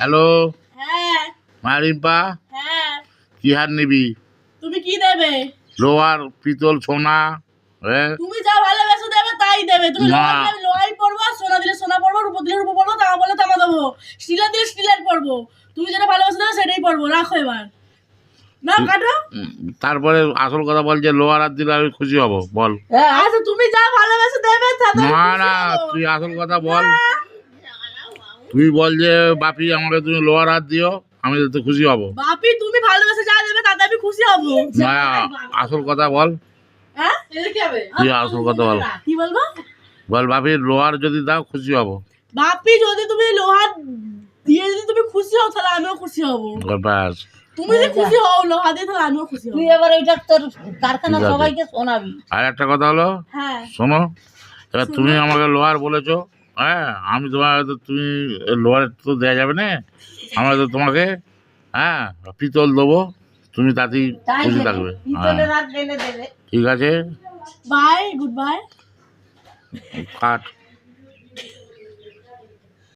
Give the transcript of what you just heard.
Hello হ্যাঁ মা রিম্পা, হ্যাঁ কি হার নিবি? তুমি কি দেবে? লোহার, পিতল, সোনা? হ্যাঁ তুমি যা ভালোবেসে দেবে তাই দেবে। তুমি না। লোহা দিলে আমি লোহাই পড়বো, সোনা দিলে সোনা পড়বো, রূপো দিলে রূপো পড়বো, তামা বলে তামা দেবো, স্টিলের দিলে স্টিলের পড়বো। তুমি যেটা ভালোবেসে দেবে সেটাই পড়বো। রাখো এবার, না কাটো। তারপরে আসল কথা বল, যে লোহার হাত দিলে আমি খুশি হব, বল। আচ্ছা তুমি যা ভালোবেসে দেবে তাতে আমি না খুশি না, হবো। তুই আসল কথা বল। তুই বল যে বাপি আমাকে তুমি লোহার হাত দিও, আমি তো খুশি হব। বাপি তুমি ভালোবেসে যা দেবে তাতে আমি খুশি হবো। না, আসল কথা বল। হ্যাঁ তুই আসল কথা বল। কি বলবো? বল বাপি লোহার যদি দাও খুশি হব। বাপি যদি তুমি লোহা দিয়ে যদি তুমি খুশি হও তাহলে আমিও খুশি হবো। ব্যাস। তুমি যদি খুশি হও লোহা দিয়ে তাহলে আমিও খুশি হবো। তুই এবার ওইটা তোর কারখানা ঠিক আছে। সবাইকে শোনাবি। আর একটা কথা হলো, হ্যাঁ শোনো, এবার তুমি শোনো। আমাকে লোহার বলেছো, হ্যাঁ, আমি তোমার তো, তুমি লোহার তো দেওয়া যাবে না, আমরা তো তোমাকে, হ্যাঁ, পিতল দেবো, তুমি তাতেই তাই খুশি দেবে, থাকবে। পিতলের হ্যাঁ হাত এনে দেবে। ঠিক আছে, বাই, গুড বাই। কাট।